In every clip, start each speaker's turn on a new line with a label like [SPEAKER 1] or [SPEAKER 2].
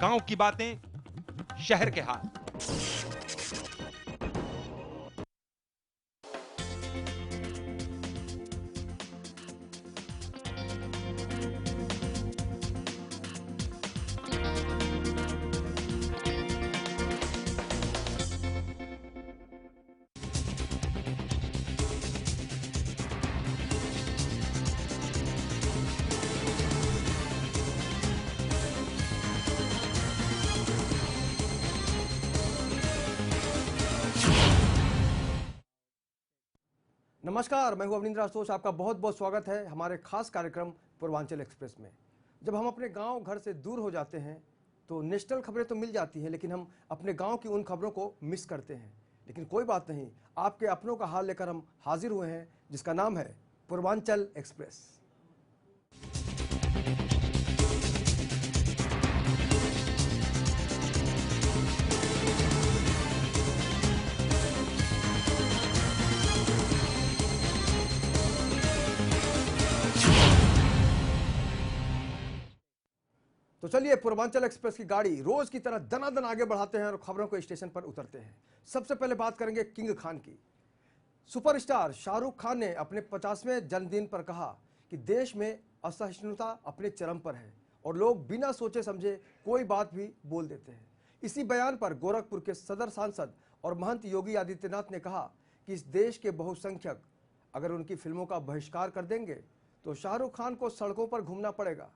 [SPEAKER 1] गांव की बातें, शहर के हाल।
[SPEAKER 2] नमस्कार, मैं हूं अवनींद्र आशुतोष। आपका बहुत बहुत स्वागत है हमारे खास कार्यक्रम पूर्वांचल एक्सप्रेस में। जब हम अपने गांव घर से दूर हो जाते हैं तो नेशनल खबरें तो मिल जाती हैं, लेकिन हम अपने गांव की उन खबरों को मिस करते हैं। लेकिन कोई बात नहीं, आपके अपनों का हाल लेकर हम हाजिर हुए हैं, जिसका नाम है पूर्वांचल एक्सप्रेस। तो चलिए, पूर्वांचल एक्सप्रेस की गाड़ी रोज की तरह दनादन आगे बढ़ाते हैं और खबरों को स्टेशन पर उतरते हैं। सबसे पहले बात करेंगे किंग खान की। सुपरस्टार शाहरुख खान ने अपने 50वें जन्मदिन पर कहा कि देश में असहिष्णुता अपने चरम पर है और लोग बिना सोचे समझे कोई बात भी बोल देते हैं। इसी बयान पर गोरखपुर के सदर सांसद और महंत योगी आदित्यनाथ ने कहा कि इस देश के बहुसंख्यक अगर उनकी फिल्मों का बहिष्कार कर देंगे तो शाहरुख खान को सड़कों पर घूमना पड़ेगा।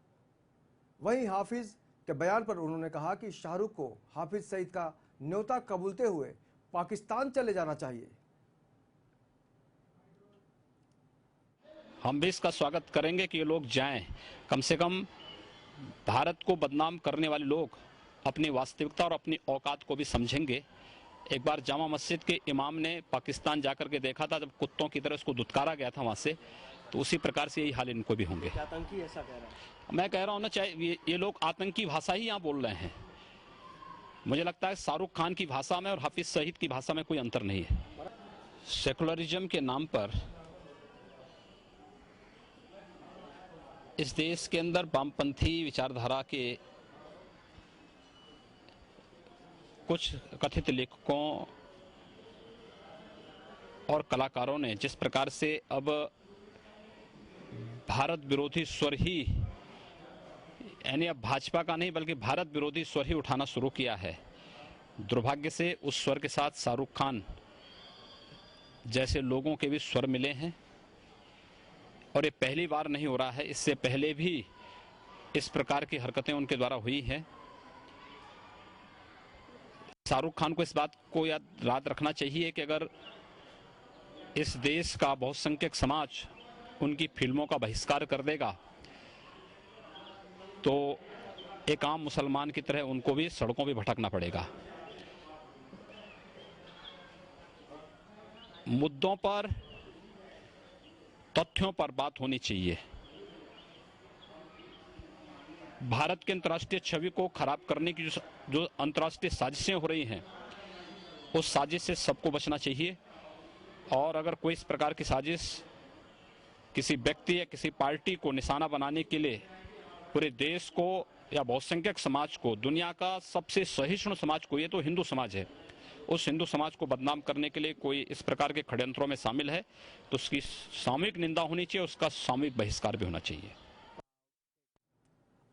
[SPEAKER 2] वहीं हाफिज के बयान पर उन्होंने कहा कि शाहरुख को हाफिज सईद का न्योता कबूलते हुए पाकिस्तान चले जाना चाहिए।
[SPEAKER 3] हम भी इसका स्वागत करेंगे कि ये लोग जाएं। कम से कम भारत को बदनाम करने वाले लोग अपनी वास्तविकता और अपनी औकात को भी समझेंगे। एक बार जामा मस्जिद के इमाम ने पाकिस्तान जाकर के देखा था, जब कुत्तों की तरह उसको दुत्कारा गया था वहां से, तो उसी प्रकार से यही हाल इनको भी होंगे।
[SPEAKER 2] आतंकी ऐसा कह रहा है।
[SPEAKER 3] मैं कह रहा हूं ना, चाहे ये लोग आतंकी भाषा ही यहाँ बोल रहे हैं। मुझे लगता है शाहरुख खान की भाषा में और हाफिज सईद की भाषा में कोई अंतर नहीं है। सेकुलरिज्म के नाम पर इस देश के अंदर वामपंथी विचारधारा के कुछ कथित लेखकों और कलाकारों ने जिस प्रकार से अब भारत विरोधी स्वर ही, यानी अब भाजपा का नहीं बल्कि भारत विरोधी स्वर ही उठाना शुरू किया है, दुर्भाग्य से उस स्वर के साथ शाहरुख खान जैसे लोगों के भी स्वर मिले हैं। और ये पहली बार नहीं हो रहा है, इससे पहले भी इस प्रकार की हरकतें उनके द्वारा हुई हैं। शाहरुख खान को इस बात को याद रखना चाहिए कि अगर इस देश का बहुसंख्यक समाज उनकी फिल्मों का बहिष्कार कर देगा तो एक आम मुसलमान की तरह उनको भी सड़कों पे भटकना पड़ेगा। मुद्दों पर, तथ्यों पर बात होनी चाहिए। भारत के अंतर्राष्ट्रीय छवि को खराब करने की जो अंतर्राष्ट्रीय साजिशें हो रही हैं, उस साजिश से सबको बचना चाहिए। और अगर कोई इस प्रकार की साजिश किसी व्यक्ति या किसी पार्टी को निशाना बनाने के लिए पूरे देश को या बहुसंख्यक समाज को, दुनिया का सबसे सहिष्णु समाज को, ये तो हिंदू समाज है, उस हिंदू समाज को बदनाम करने के लिए कोई इस प्रकार के षड्यंत्रों में शामिल है तो उसकी सामूहिक निंदा होनी चाहिए, उसका सामूहिक बहिष्कार भी होना चाहिए।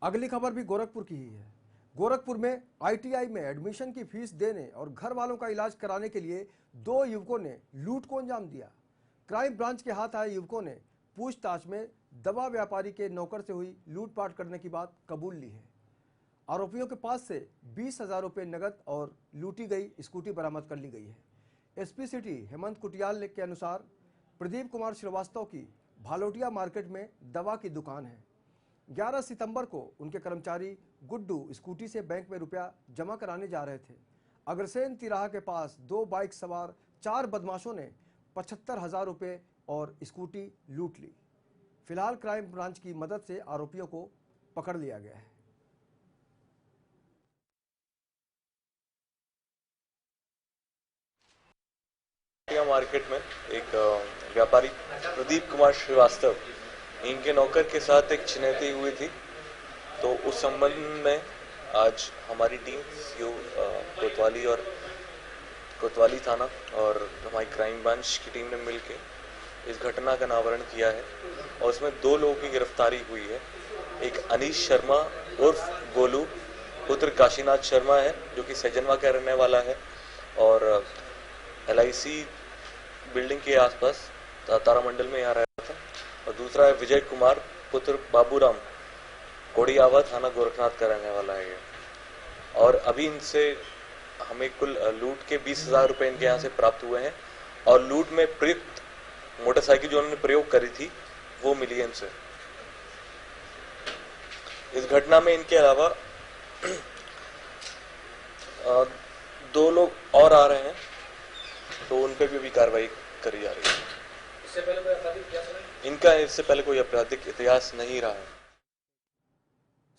[SPEAKER 2] अगली खबर भी गोरखपुर की ही है। गोरखपुर में ITI में एडमिशन की फीस देने और घर वालों का इलाज कराने के लिए 2 युवकों ने लूट को अंजाम दिया। क्राइम ब्रांच के हाथ आए युवकों ने पूछताछ में दवा व्यापारी के नौकर से हुई लूटपाट करने की बात कबूल ली है। आरोपियों के पास से 20,000 रुपये नकद और लूटी गई स्कूटी बरामद कर ली गई है। SP सिटी हेमंत कुटियाल के अनुसार प्रदीप कुमार श्रीवास्तव की भालोटिया मार्केट में दवा की दुकान है। 11 सितंबर को उनके कर्मचारी गुड्डू स्कूटी से बैंक में रुपया जमा कराने जा रहे थे। अग्रसेन तिराहा के पास 2 बाइक सवार 4 बदमाशों ने 75,000 रुपये और स्कूटी लूट ली। फिलहाल क्राइम ब्रांच की मदद से आरोपियों को पकड़ लिया गया है।
[SPEAKER 4] मार्केट में एक व्यापारी प्रदीप कुमार श्रीवास्तव, इनके नौकर के साथ एक छिनैती हुई थी, तो उस संबंध में आज हमारी टीम सीओ कोतवाली और कोतवाली थाना और हमारी क्राइम ब्रांच की टीम ने मिलकर इस घटना का अनावरण किया है और उसमें 2 लोगों की गिरफ्तारी हुई है। एक अनीश शर्मा उर्फ गोलू पुत्र काशीनाथ शर्मा है जो कि सैजनवा का रहने वाला है और LIC बिल्डिंग के आसपास तारामंडल में यहाँ रहता था। और दूसरा है विजय कुमार पुत्र बाबूराम कोड़ियावा थाना गोरखनाथ का रहने वाला है। और अभी इनसे हमें कुल लूट के 20,000 रुपए इनके यहाँ से प्राप्त हुए हैं और लूट में प्रयुक्त मोटरसाइकिल जो उन्होंने प्रयोग करी थी वो मिली है इनसे। इस घटना में इनके अलावा 2 लोग और आ रहे हैं तो उन पे भी कार्रवाई करी जा रही है। इससे पहले कोई आपराधिक इतिहास इनका इससे पहले कोई आपराधिक इतिहास नहीं रहा है।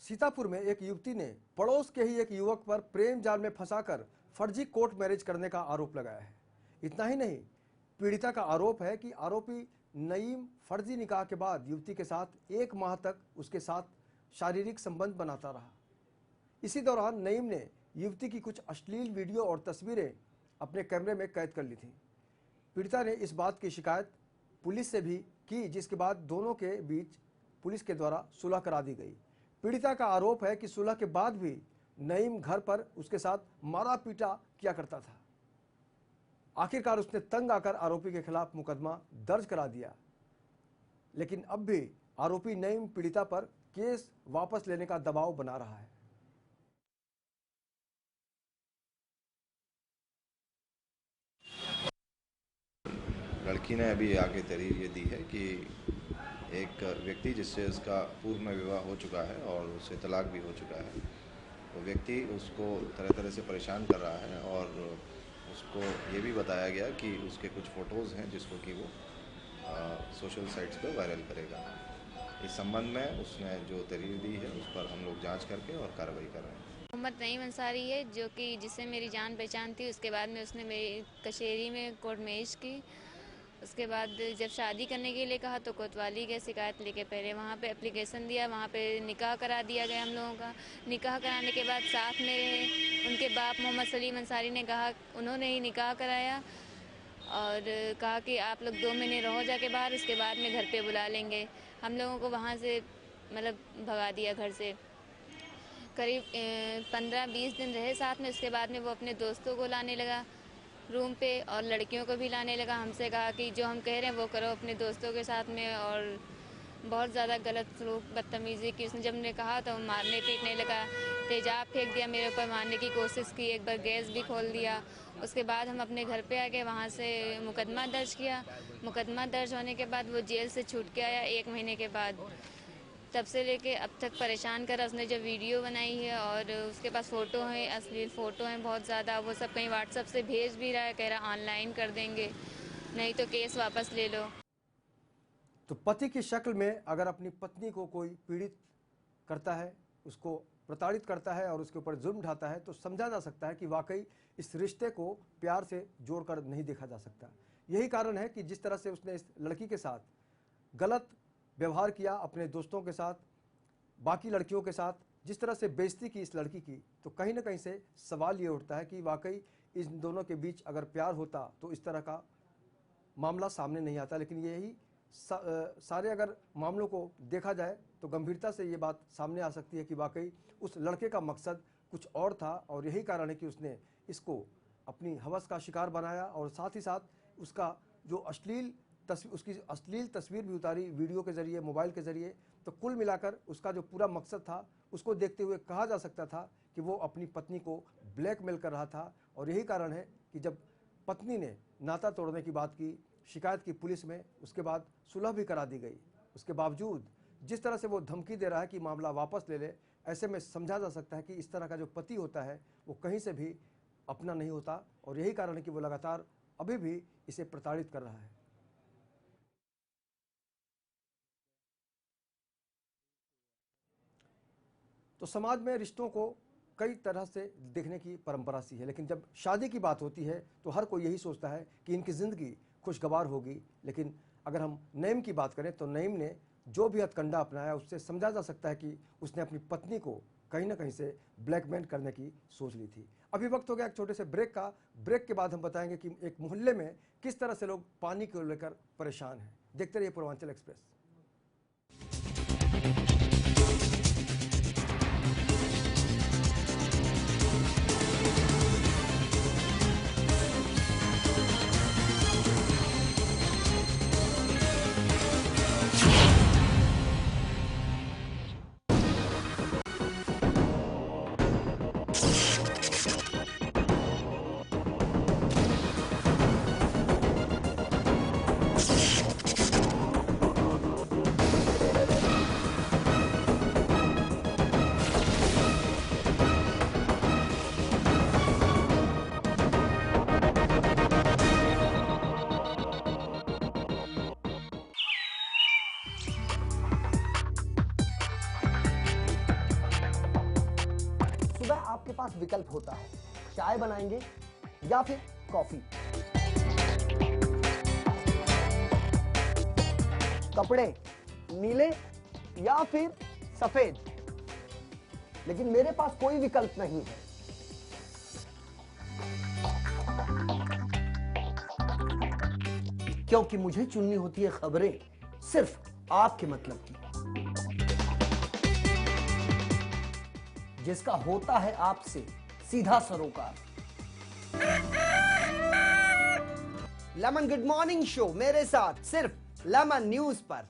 [SPEAKER 2] सीतापुर में एक युवती ने पड़ोस के ही एक युवक पर प्रेम जाल में फंसाकर फर्जी कोर्ट मैरिज करने का आरोप लगाया है। इतना ही नहीं, पीड़िता का आरोप है कि आरोपी नईम फर्जी निकाह के बाद युवती के साथ 1 माह तक उसके साथ शारीरिक संबंध बनाता रहा। इसी दौरान नईम ने युवती की कुछ अश्लील वीडियो और तस्वीरें अपने कैमरे में कैद कर ली थी। पीड़िता ने इस बात की शिकायत पुलिस से भी की, जिसके बाद दोनों के बीच पुलिस के द्वारा सुलह करा दी गई। पीड़िता का आरोप है कि सुलह के बाद भी नईम घर पर उसके साथ मारा पीटा किया करता था। आखिरकार उसने तंग आकर आरोपी के खिलाफ मुकदमा दर्ज करा दिया, लेकिन अब भी आरोपी नईम पीड़िता पर केस वापस लेने का दबाव बना रहा है।
[SPEAKER 5] लड़की ने अभी आगे तहरीर ये दी है कि एक व्यक्ति जिससे उसका पूर्व में विवाह हो चुका है और उससे तलाक भी हो चुका है, वो व्यक्ति उसको तरह तरह से परेशान कर रहा है और उसको ये भी बताया गया कि उसके कुछ फ़ोटोज़ हैं जिसको कि वो सोशल साइट्स पर वायरल करेगा। इस संबंध में उसने जो तहरीर दी है उस पर हम लोग जांच करके और कार्रवाई कर रहे हैं।
[SPEAKER 6] मोहम्मद नईम अंसारी है जो कि जिससे मेरी जान पहचान थी। उसके बाद में उसने मेरी कचहरी में कोर्ट मैरिज की। उसके बाद जब शादी करने के लिए कहा तो कोतवाली गए शिकायत लेके, पहले वहाँ पे एप्लीकेशन दिया, वहाँ पे निकाह करा दिया गया हम लोगों का। निकाह कराने के बाद साथ में रहे। उनके बाप मोहम्मद सलीम अंसारी ने कहा, उन्होंने ही निकाह कराया और कहा कि आप लोग 2 महीने रहो जाके बाहर, उसके बाद में घर पे बुला लेंगे। हम लोगों को वहाँ से मतलब भगा दिया घर से। करीब 15-20 दिन रहे साथ में। उसके बाद में वो अपने दोस्तों को लाने लगा रूम पे और लड़कियों को भी लाने लगा। हमसे कहा कि जो हम कह रहे हैं वो करो अपने दोस्तों के साथ में, और बहुत ज़्यादा गलत सलूक बदतमीज़ी की। उसने जब ने कहा तो मारने पीटने लगा, तेजाब फेंक दिया मेरे ऊपर, मारने की कोशिश की, एक बार गैस भी खोल दिया। उसके बाद हम अपने घर पे आ गए, वहाँ से मुकदमा दर्ज किया। मुकदमा दर्ज होने के बाद वो जेल से छूट के आया 1 महीने के बाद। तब से लेके अब तक परेशान करा। उसने जो वीडियो बनाई है और उसके पास फ़ोटो हैं, अश्लील फ़ोटो हैं बहुत ज़्यादा, वो सब कहीं व्हाट्सएप से भेज भी रहा है, कह रहा ऑनलाइन कर देंगे, नहीं तो केस वापस ले लो।
[SPEAKER 2] तो पति की शक्ल में अगर अपनी पत्नी को कोई पीड़ित करता है, उसको प्रताड़ित करता है और उसके ऊपर जुल्म ढाता है, तो समझा जा सकता है कि वाकई इस रिश्ते को प्यार से जोड़कर नहीं देखा जा सकता। यही कारण है कि जिस तरह से उसने इस लड़की के साथ गलत व्यवहार किया, अपने दोस्तों के साथ, बाकी लड़कियों के साथ जिस तरह से बेइज्जती की इस लड़की की, तो कहीं ना कहीं से सवाल ये उठता है कि वाकई इन दोनों के बीच अगर प्यार होता तो इस तरह का मामला सामने नहीं आता। लेकिन यही सारे अगर मामलों को देखा जाए तो गंभीरता से ये बात सामने आ सकती है कि वाकई उस लड़के का मकसद कुछ और था और यही कारण है कि उसने इसको अपनी हवस का शिकार बनाया और साथ ही साथ उसका जो उसकी अश्लील तस्वीर भी उतारी वीडियो के ज़रिए, मोबाइल के ज़रिए। तो कुल मिलाकर उसका जो पूरा मकसद था उसको देखते हुए कहा जा सकता था कि वो अपनी पत्नी को ब्लैकमेल कर रहा था। और यही कारण है कि जब पत्नी ने नाता तोड़ने की बात की, शिकायत की पुलिस में, उसके बाद सुलह भी करा दी गई, उसके बावजूद जिस तरह से वो धमकी दे रहा है कि मामला वापस ले ले, ऐसे में समझा जा सकता है कि इस तरह का जो पति होता है वो कहीं से भी अपना नहीं होता। और यही कारण है कि वो लगातार अभी भी इसे प्रताड़ित कर रहा है। तो समाज में रिश्तों को कई तरह से देखने की परंपरा सी है, लेकिन जब शादी की बात होती है तो हर कोई यही सोचता है कि इनकी ज़िंदगी खुशगवार होगी। लेकिन अगर हम नईम की बात करें तो नईम ने जो भी हथकंडा अपनाया उससे समझा जा सकता है कि उसने अपनी पत्नी को कहीं ना कहीं से ब्लैकमेल करने की सोच ली थी। अभी वक्त हो गया एक छोटे से ब्रेक का। ब्रेक के बाद हम बताएंगे कि एक मोहल्ले में किस तरह से लोग पानी को लेकर परेशान हैं। देखते रहिए पूर्वांचल एक्सप्रेस।
[SPEAKER 7] सुबह आपके पास विकल्प होता है, चाय बनाएंगे या फिर कॉफी, कपड़े नीले या फिर सफेद, लेकिन मेरे पास कोई विकल्प नहीं है। क्योंकि मुझे चुननी होती है खबरें सिर्फ आपके मतलब की, जिसका होता है आपसे सीधा सरोकार। लेमन गुड मॉर्निंग शो मेरे साथ सिर्फ लेमन न्यूज पर।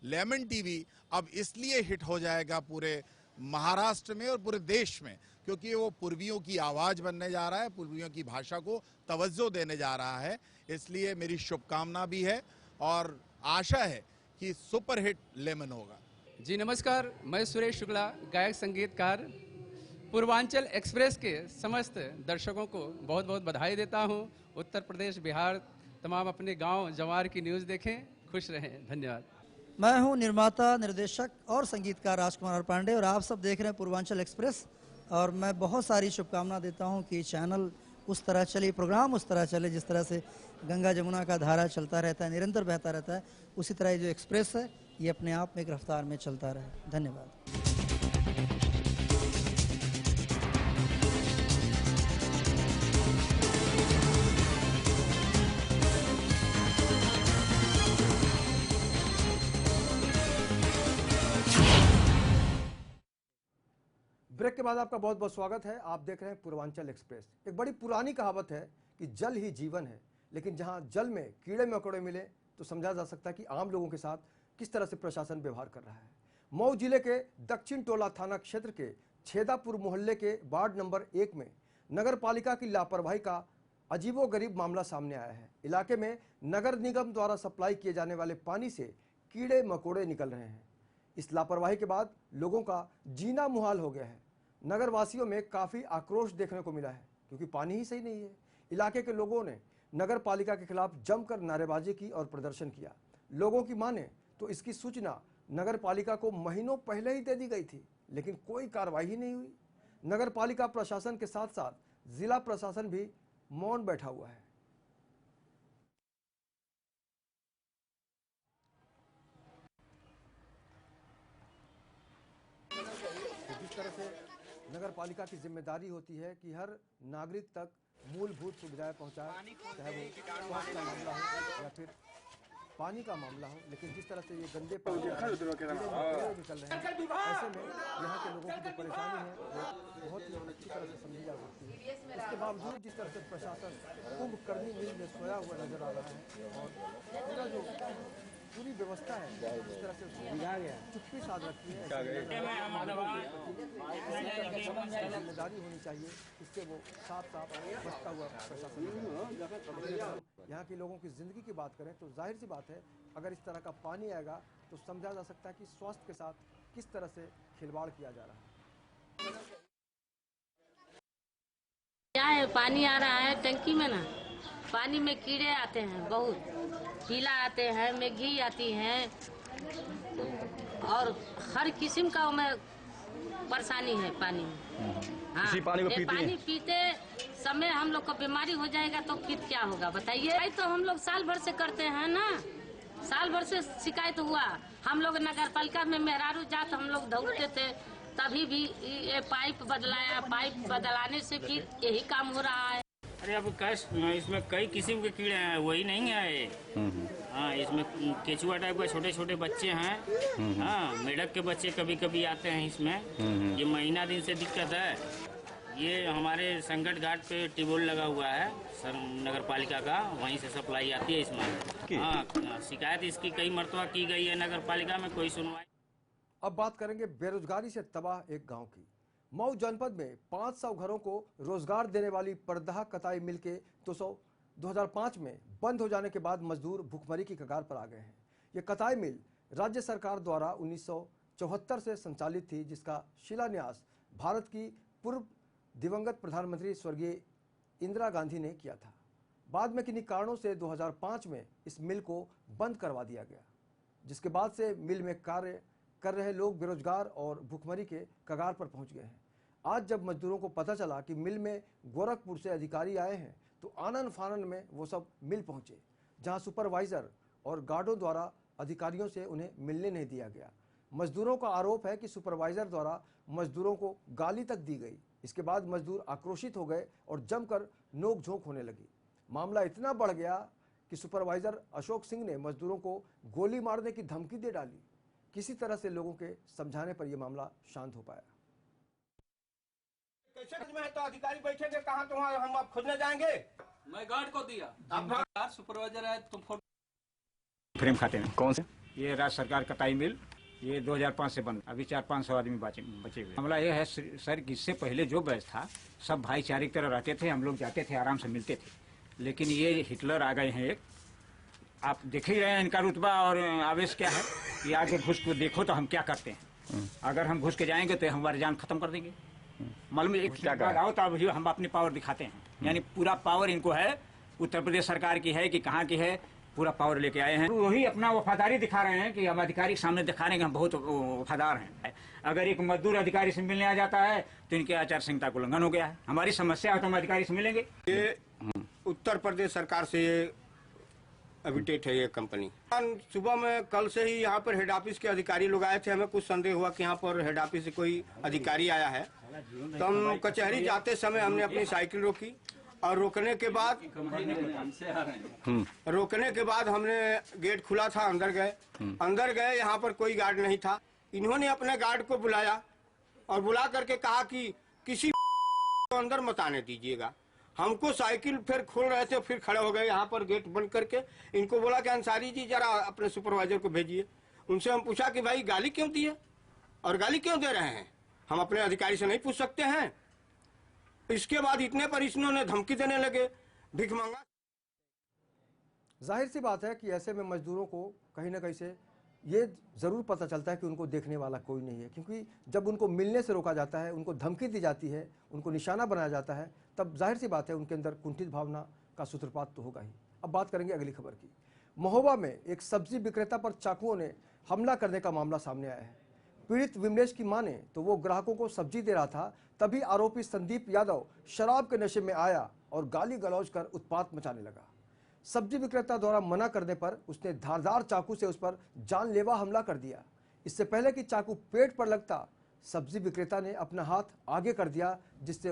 [SPEAKER 8] लेमन टीवी अब इसलिए हिट हो जाएगा पूरे महाराष्ट्र में और पूरे देश में, क्योंकि वो पूर्वियों की आवाज बनने जा रहा है, पूर्वियों की भाषा को तवज्जो देने जा रहा है। इसलिए मेरी शुभकामना भी है और आशा है कि सुपरहिट लेमन होगा।
[SPEAKER 9] जी नमस्कार, मैं सुरेश शुक्ला, गायक संगीतकार। पूर्वांचल एक्सप्रेस के समस्त दर्शकों को बहुत बहुत बधाई देता हूं। उत्तर प्रदेश, बिहार, तमाम अपने गांव जवार की न्यूज़ देखें, खुश रहें। धन्यवाद।
[SPEAKER 10] मैं हूं निर्माता, निर्देशक और संगीतकार राजकुमार पांडे और आप सब देख रहे हैं पूर्वांचल एक्सप्रेस। और मैं बहुत सारी शुभकामना देता हूं कि चैनल उस तरह चले, प्रोग्राम उस तरह चले जिस तरह से गंगा जमुना का धारा चलता रहता है, निरंतर बहता रहता है, उसी तरह ये जो एक्सप्रेस है ये अपने आप में एक रफ्तार में चलता रहे। धन्यवाद।
[SPEAKER 2] ब्रेक के बाद आपका बहुत बहुत स्वागत है। आप देख रहे हैं पूर्वांचल एक्सप्रेस। एक बड़ी पुरानी कहावत है कि जल ही जीवन है, लेकिन जहां जल में कीड़े मकोड़े मिले तो समझा जा सकता है कि आम लोगों के साथ किस तरह से प्रशासन व्यवहार कर रहा है। मऊ जिले के दक्षिण टोला थाना क्षेत्र के छेदापुर मोहल्ले के वार्ड नंबर 1 में नगर पालिका की लापरवाही का अजीबोगरीब मामला सामने आया है। इलाके में नगर निगम द्वारा सप्लाई किए जाने वाले पानी से कीड़े मकोड़े निकल रहे हैं। इस लापरवाही के बाद लोगों का जीना मुहाल हो गया है। नगर वासियों में काफ़ी आक्रोश देखने को मिला है क्योंकि पानी ही सही नहीं है। इलाके के लोगों ने नगर पालिका के खिलाफ जमकर नारेबाजी की और प्रदर्शन किया। लोगों की माने तो इसकी सूचना नगर पालिका को महीनों पहले ही दे दी गई थी, लेकिन कोई कार्रवाई ही नहीं हुई। नगर पालिका प्रशासन के साथ साथ जिला प्रशासन भी मौन बैठा हुआ है। जिस तरह से नगर पालिका की जिम्मेदारी होती है कि हर नागरिक तक मूलभूत सुविधाएं पहुंचाए, चाहे वो स्वास्थ्य का मामला हो या फिर पानी का मामला हो, लेकिन जिस तरह से ये गंदे पानी निकल रहे हैं, ऐसे में यहाँ के लोगों की जो परेशानी है वो बहुत ही अच्छी तरह से समझी जा सकती है। इसके बावजूद जिस तरह से प्रशासन कुंभकर्णी नींद में सोया हुआ नजर आ रहा है और पूरा जो पूरी व्यवस्था है जिस तरह से चुप्पी साध रखी है, जिम्मेदारी होनी चाहिए, इससे वो साफ साफ बचता हुआ प्रशासन। यहाँ के लोगों की जिंदगी की बात करें तो जाहिर सी बात है, अगर इस तरह का पानी आएगा तो समझा जा सकता है कि स्वास्थ्य के साथ किस तरह से खिलवाड़ किया जा रहा है।
[SPEAKER 11] क्या है, पानी आ रहा है टंकी में ना, पानी में कीड़े आते हैं, बहुत कीला आते हैं, मेघी आती हैं और हर किस्म का हमें परेशानी है पानी में। हाँ, पानी पीते समय हम लोग को बीमारी हो जाएगा तो फिर क्या होगा बताइए। भाई तो हम लोग साल भर से करते हैं ना, साल भर से शिकायत हुआ। हम लोग नगर पालिका में मेहरारू जात हम लोग दौड़ते थे, तभी भी ये पाइप बदलाया, पाइप बदलाने से फिर यही काम हो रहा है।
[SPEAKER 12] अरे अब इसमें कई किस्म के कीड़े हैं, वही नहीं है। हाँ, इसमें केचुआ टाइप के छोटे छोटे बच्चे हैं। हाँ, मेढक के बच्चे कभी कभी आते हैं इसमें। ये महीना दिन से दिक्कत है। ये हमारे संकट घाट पे टिबोल लगा हुआ है नगर पालिका का, वहीं से सप्लाई आती है इसमें। हाँ, शिकायत इसकी कई मरतबा की गई है नगर पालिका में, कोई सुनवाई।
[SPEAKER 2] अब बात करेंगे बेरोजगारी से तबाह एक गांव की। मऊ जनपद में 500 घरों को रोजगार देने वाली परदहा कताई मिल के 2005 में बंद हो जाने के बाद मजदूर भूखमरी की कगार पर आ गए हैं। ये कताई मिल राज्य सरकार द्वारा 1974 से संचालित थी, जिसका शिलान्यास भारत की पूर्व दिवंगत प्रधानमंत्री स्वर्गीय इंदिरा गांधी ने किया था। बाद में किन्हीं कारणों से 2005 में इस मिल को बंद करवा दिया गया, जिसके बाद से मिल में कार्य कर रहे लोग बेरोजगार और भूखमरी के कगार पर पहुंच गए हैं। आज जब मजदूरों को पता चला कि मिल में गोरखपुर से अधिकारी आए हैं, तो आनन फानन में वो सब मिल पहुंचे, जहां सुपरवाइजर और गार्डों द्वारा अधिकारियों से उन्हें मिलने नहीं दिया गया। मजदूरों का आरोप है कि सुपरवाइजर द्वारा मजदूरों को गाली तक दी गई। इसके बाद मजदूर आक्रोशित हो गए और जमकर नोक-झोंक होने लगी। मामला इतना बढ़ गया कि सुपरवाइजर अशोक सिंह ने मजदूरों को गोली मारने की धमकी दे डाली। किसी तरह से लोगों के समझाने पर यह मामला शांत हो पाया।
[SPEAKER 13] कैसे में है तो अधिकारी बैठेंगे कहाँ, तो हम आप खुद न जाएंगे।
[SPEAKER 9] मैं गार्ड को दिया, सुपरवाइजर है तुम
[SPEAKER 14] फ्रेम खाते में। कौन से? ये राज्य सरकार कताई मिल, ये 2005 से बंद। अभी 400-500 आदमी बचे हुए। मामला ये है सर कि इससे पहले जो बैच था सब भाईचारे की तरह रहते थे, हम लोग जाते थे, आराम से मिलते थे। लेकिन ये हिटलर आ गए हैं एक, आप देख ही रहे हैं इनका रुतबा और आवेश क्या है। कि आगे घुस को देखो तो हम क्या करते हैं। अगर हम घुस के जाएंगे तो हमारी जान खत्म कर देंगे। मालूम एक आओ तो अभी हम अपनी पावर दिखाते हैं, यानी पूरा पावर इनको है, उत्तर प्रदेश सरकार की है कि कहाँ की है, पूरा पावर लेके आए हैं। वही अपना वफादारी दिखा रहे हैं कि हम अधिकारी के सामने दिखा रहे हैं कि हम बहुत वफादार हैं। अगर एक मजदूर अधिकारी से मिलने आ जाता है तो इनके आचार संहिता का उल्लंघन हो गया है। हमारी समस्या है तो हम अधिकारी से मिलेंगे।
[SPEAKER 13] ये उत्तर प्रदेश सरकार से ये एविटेट है ये कंपनी। सुबह में कल से ही यहाँ पर हेड ऑफिस के अधिकारी लोग आए थे। हमें कुछ संदेह हुआ कि यहाँ पर हेड ऑफिस से कोई अधिकारी आया है, तो हम कचहरी जाते समय हमने अपनी साइकिल रोकी और रोकने के बाद हमने गेट खुला था, अंदर गए यहाँ पर कोई गार्ड नहीं था। इन्होंने अपने गार्ड को बुलाया और बुला करके कहा कि किसी को अंदर मत आने दीजिएगा। हमको साइकिल फिर खोल रहे थे, फिर खड़े हो गए यहाँ पर गेट बंद करके। इनको बोला कि अंसारी जी जरा अपने सुपरवाइजर को भेजिए। उनसे हम पूछा कि भाई गाली क्यों दी है और गाली क्यों दे रहे हैं, हम अपने अधिकारी से नहीं पूछ सकते हैं। इसके बाद इतने पर इन्होंने धमकी देने लगे, भीख मांगा।
[SPEAKER 2] जाहिर सी बात है कि ऐसे में मजदूरों को कहीं ना कहीं से ये ज़रूर पता चलता है कि उनको देखने वाला कोई नहीं है, क्योंकि जब उनको मिलने से रोका जाता है, उनको धमकी दी जाती है, उनको निशाना बनाया जाता है, तब जाहिर सी बात है उनके अंदर कुंठित भावना का सूत्रपात तो होगा ही। अब बात करेंगे अगली खबर की। महोबा में एक सब्जी विक्रेता पर चाकुओं ने हमला करने का मामला सामने आया है। पीड़ित विमलेश की माने तो वो ग्राहकों को सब्जी दे रहा था, तभी आरोपी संदीप यादव शराब के नशे में आया और गाली गलौज कर उत्पात मचाने लगा। सब्जी विक्रेता द्वारा मना करने पर उसने धारदार चाकू से उस पर जानलेवा हमला कर दिया। इससे पहले कि चाकू पेट पर लगता, सब्जी विक्रेता ने अपना हाथ आगे कर दिया, जिससे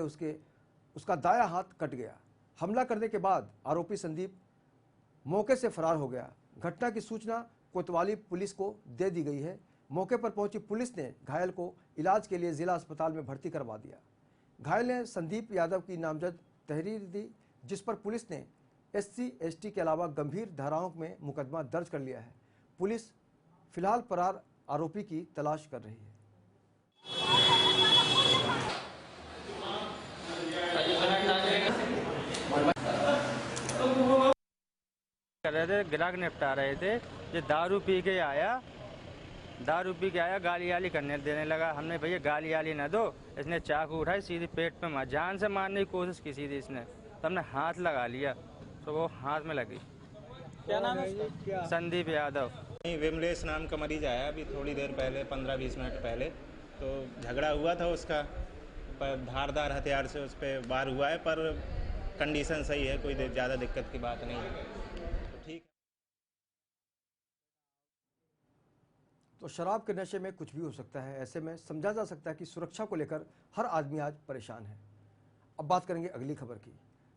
[SPEAKER 2] उसका दायां हाथ कट गया। हमला करने के बाद आरोपी संदीप मौके से फरार हो गया। घटना की सूचना कोतवाली पुलिस को दे दी गई है। मौके पर पहुंची पुलिस ने घायल को इलाज के लिए जिला अस्पताल में भर्ती करवा दिया। घायल ने संदीप यादव की नामजद तहरीर दी, जिस पर पुलिस ने SC/ST के अलावा गंभीर धाराओं में मुकदमा दर्ज कर लिया है। पुलिस फिलहाल फरार आरोपी की तलाश कर रही है।
[SPEAKER 15] कर रहे थे, ग्राहक निपटा रहे थे, ये दारू पी के आया, गाली आली करने देने लगा। हमने भैया गाली आली न दो, इसने चाकू उठाई सीधे पेट पे मार, जान से मारने की कोशिश की सीधे इसने, तो हमने हाथ लगा लिया तो वो हाथ में लगी। क्या नाम है? संदीप यादव।
[SPEAKER 16] विमलेश नाम का मरीज आया अभी थोड़ी देर पहले, 15-20 मिनट पहले, तो झगड़ा हुआ था उसका, पर धारदार हथियार से उस पर वार हुआ है, पर कंडीशन सही है, कोई ज़्यादा दिक्कत की बात नहीं है।
[SPEAKER 2] तो शराब के नशे में कुछ भी हो सकता है। ऐसे में समझा जा सकता है कि सुरक्षा को लेकर हर आदमी आज परेशान है। अब बात करेंगे अगली खबर की।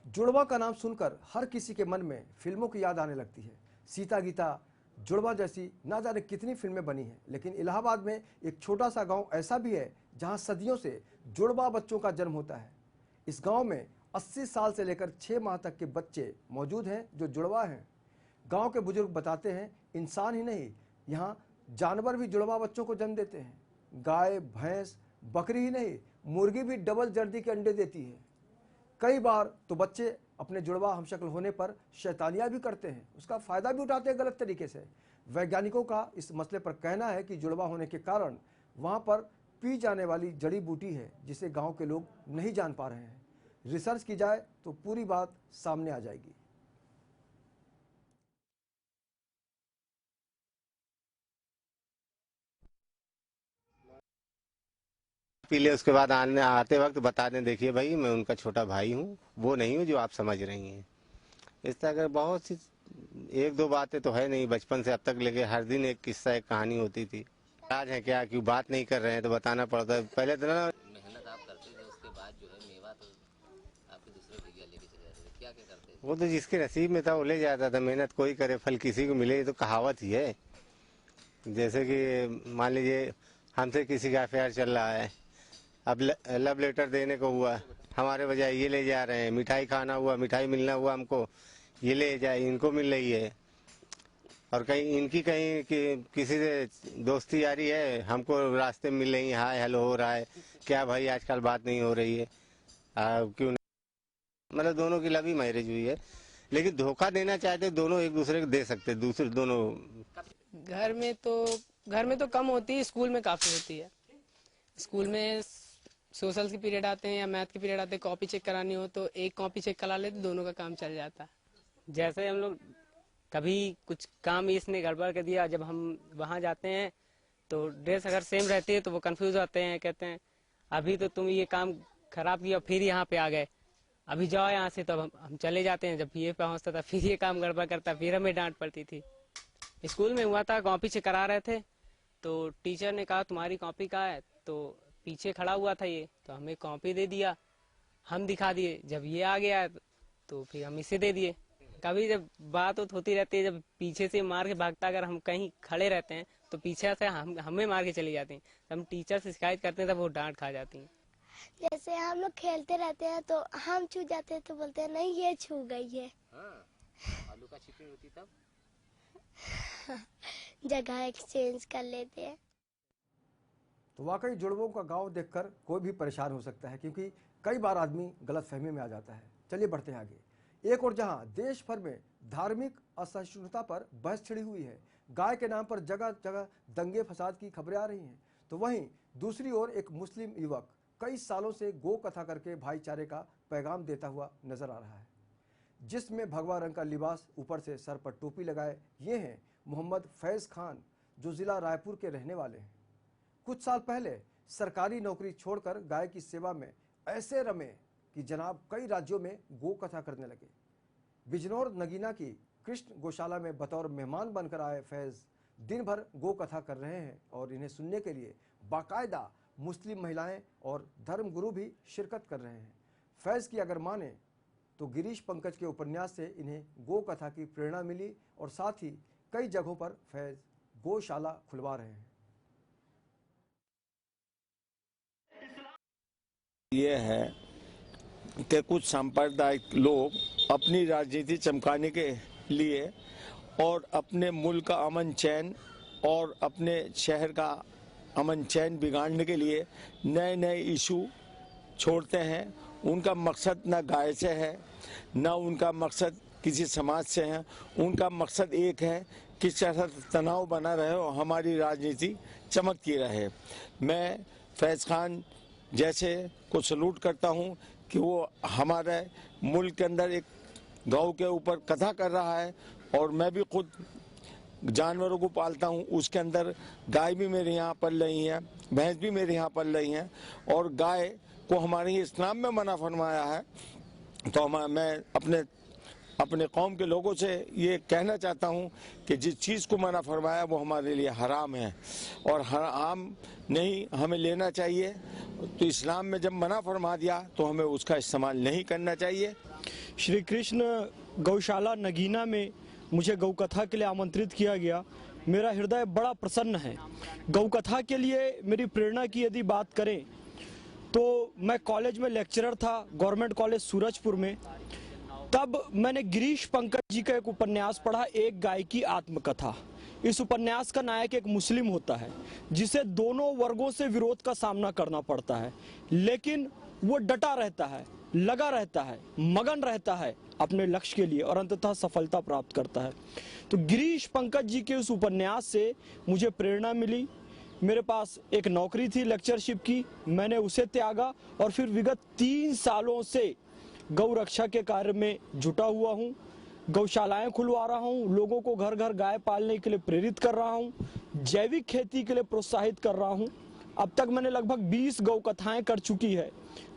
[SPEAKER 2] जुड़वा का नाम सुनकर हर किसी के मन में फिल्मों की याद आने लगती है। सीता गीता, जुड़वा जैसी ना जाने कितनी फिल्में बनी हैं, लेकिन इलाहाबाद में एक छोटा सा गांव ऐसा भी है जहां सदियों से जुड़वा बच्चों का जन्म होता है। इस गांव में 80 साल से लेकर 6 माह तक के बच्चे मौजूद हैं जो जुड़वा हैं। गांव के बुजुर्ग बताते हैं, इंसान ही नहीं, यहाँ जानवर भी जुड़वा बच्चों को जन्म देते हैं। गाय, भैंस, बकरी ही नहीं, मुर्गी भी डबल जर्दी के अंडे देती है। कई बार तो बच्चे अपने जुड़वा हमशक्ल होने पर शैतानियां भी करते हैं, उसका फायदा भी उठाते हैं गलत तरीके से। वैज्ञानिकों का इस मसले पर कहना है कि जुड़वा होने के कारण वहां पर पी जाने वाली जड़ी बूटी है जिसे गांव के लोग नहीं जान पा रहे हैं। रिसर्च की जाए तो पूरी बात सामने आ जाएगी।
[SPEAKER 17] पी ले, उसके बाद आते वक्त बता दें, देखिए भाई मैं उनका छोटा भाई हूँ, वो नहीं हूँ जो आप समझ रही हैं। इस तरह के बहुत सी 1-2 बातें तो है नहीं, बचपन से अब तक लेके हर दिन एक किस्सा, एक कहानी होती थी। आज है क्या, क्यों बात नहीं कर रहे हैं तो बताना पड़ता है। पहले तो ना
[SPEAKER 18] मेहनत आप करते थे, उसके बाद जो है मेवा तो आपके दूसरे भैया लेके चले जाते थे, क्या क्या करते थे?
[SPEAKER 17] वो तो जिसके नसीब में था वो ले जाता था। मेहनत कोई करे फल किसी को मिले, ये तो कहावत ही है। जैसे कि मान लीजिए हमसे किसी का अफेयर चल रहा है, अब लव लेटर देने को हुआ, हमारे बजाय ये ले जा रहे हैं। मिठाई खाना हुआ, मिठाई मिलना हुआ हमको, ये ले जाए, इनको मिल रही है। और कहीं इनकी कहीं किसी से दोस्ती यारी है, हमको रास्ते में मिल रही है, हाय हेलो हो रहा है, क्या भाई आजकल बात नहीं हो रही है, क्यों? मतलब दोनों की लव मैरिज हुई है, लेकिन धोखा देना चाहते दोनों एक दूसरे को दे सकते, दूसरे दोनों।
[SPEAKER 19] घर में तो कम होती है, स्कूल में काफी होती है। स्कूल में सोशल के पीरियड आते हैं या मैथ के पीरियड आते हैं, कॉपी चेक करानी हो तो एक कॉपी चेक करा ले तो दोनों का काम चल जाता है।
[SPEAKER 15] जैसे हम लोग कभी कुछ काम इसने गड़बड़ कर दिया, जब हम वहाँ जाते हैं तो ड्रेस अगर सेम रहती है तो वो कंफ्यूज होते हैं, कहते हैं अभी तो तुम ये काम खराब किया फिर यहाँ पे आ गए, अभी जाओ यहाँ से। तब हम चले जाते हैं, जब ये पहुँचता था फिर ये काम गड़बड़ करता, फिर हमें डांट पड़ती थी। स्कूल में हुआ था, कॉपी चेक करा रहे थे तो टीचर ने कहा तुम्हारी कॉपी कहाँ है, तो पीछे खड़ा हुआ था ये, तो हमें कॉपी दे दिया, हम दिखा दिए। जब ये आ गया तो फिर हम इसे दे दिए। कभी जब बात होती रहती है, जब पीछे से मार के भागता, अगर हम कहीं खड़े रहते हैं तो पीछे से हमें मार के चली जाती हैं। हम टीचर से शिकायत करते हैं तब वो डांट खा जाती हैं।
[SPEAKER 20] जैसे हम लोग खेलते रहते हैं तो हम छू जाते हैं तो बोलते हैं नहीं ये छू गई है।
[SPEAKER 18] आलू का चिकन होती तब
[SPEAKER 20] जगह एक्सचेंज कर लेते हैं।
[SPEAKER 2] तो वाकई जुड़वों का गांव देखकर कोई भी परेशान हो सकता है, क्योंकि कई बार आदमी गलतफहमी में आ जाता है। चलिए बढ़ते हैं आगे। एक और जहां देश भर में धार्मिक असहिष्णुता पर बहस छिड़ी हुई है, गाय के नाम पर जगह जगह दंगे फसाद की खबरें आ रही हैं, तो वहीं दूसरी ओर एक मुस्लिम युवक कई सालों से गो कथा करके भाईचारे का पैगाम देता हुआ नजर आ रहा है, जिसमें भगवा रंग का लिबास, ऊपर से सर पर टोपी लगाए। ये हैं मोहम्मद फैज़ खान, जो जिला रायपुर के रहने वाले हैं। कुछ साल पहले सरकारी नौकरी छोड़कर गाय की सेवा में ऐसे रमे कि जनाब कई राज्यों में गो कथा करने लगे। बिजनौर नगीना की कृष्ण गौशाला में बतौर मेहमान बनकर आए फैज़ दिन भर गो कथा कर रहे हैं और इन्हें सुनने के लिए बाकायदा मुस्लिम महिलाएं और धर्मगुरु भी शिरकत कर रहे हैं। फैज़ की अगर माने तो गिरीश पंकज के उपन्यास से इन्हें गो कथा की प्रेरणा मिली और साथ ही कई जगहों पर फैज़ गौशाला खुलवा रहे हैं।
[SPEAKER 21] ये है कि कुछ सांप्रदायिक लोग अपनी राजनीति चमकाने के लिए और अपने मुल्क का अमन चैन और अपने शहर का अमन चैन बिगाड़ने के लिए नए नए इशू छोड़ते हैं। उनका मकसद न गाय से है, न उनका मकसद किसी समाज से है। उनका मकसद एक है, किस तरह तनाव बना रहे और हमारी राजनीति चमकती रहे। मैं फैज़ खान जैसे को सलूट करता हूं कि वो हमारे मुल्क के अंदर एक गौ के ऊपर कथा कर रहा है, और मैं भी खुद जानवरों को पालता हूं, उसके अंदर गाय भी मेरे यहाँ पल रही हैं, भैंस भी मेरे यहाँ पल रही हैं, और गाय को हमारे इस्लाम में मना फरमाया है। तो मैं अपने अपने कौम के लोगों से ये कहना चाहता हूँ कि जिस चीज़ को मना फरमाया वो हमारे लिए हराम है और हराम नहीं हमें लेना चाहिए। तो इस्लाम में जब मना फरमा दिया तो हमें उसका इस्तेमाल नहीं करना चाहिए।
[SPEAKER 1] श्री कृष्ण गौशाला नगीना में मुझे गौ कथा के लिए आमंत्रित किया गया। मेरा हृदय बड़ा प्रसन्न है। गौ कथा के लिए मेरी प्रेरणा की यदि बात करें तो मैं कॉलेज में लेक्चरर था, गवर्नमेंट कॉलेज सूरजपुर में। तब मैंने गिरीश पंकज जी का एक उपन्यास पढ़ा, एक गाय की आत्मकथा। इस उपन्यास का नायक एक मुस्लिम होता है जिसे दोनों वर्गों से विरोध का सामना करना पड़ता है, लेकिन वो डटा रहता है, लगा रहता है, मगन रहता है अपने लक्ष्य के लिए और अंततः सफलता प्राप्त करता है। तो गिरीश पंकज जी के उस उपन्यास से मुझे प्रेरणा मिली। मेरे पास एक नौकरी थी लेक्चरशिप की, मैंने उसे त्यागा और फिर विगत 3 सालों से गौ रक्षा के कार्य में जुटा हुआ हूँ। गौशालाएं खुलवा रहा हूँ, लोगों को घर घर गाय पालने के लिए प्रेरित कर रहा हूँ, जैविक खेती के लिए प्रोत्साहित कर रहा हूँ। अब तक मैंने लगभग 20 गौ कथाएं कर चुकी है,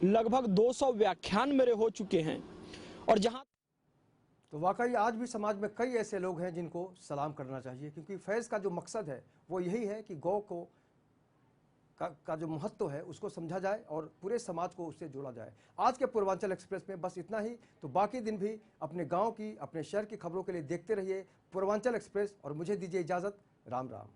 [SPEAKER 1] लगभग 200 व्याख्यान मेरे हो चुके हैं। और जहाँ
[SPEAKER 2] तो वाकई आज भी समाज में कई ऐसे लोग हैं जिनको सलाम करना चाहिए, क्योंकि फैज़ का जो मकसद है वो यही है कि गौ को का जो महत्व है उसको समझा जाए और पूरे समाज को उससे जोड़ा जाए। आज के पूर्वांचल एक्सप्रेस में बस इतना ही। तो बाकी दिन भी अपने गांव की, अपने शहर की खबरों के लिए देखते रहिए पूर्वांचल एक्सप्रेस और मुझे दीजिए इजाज़त। राम राम।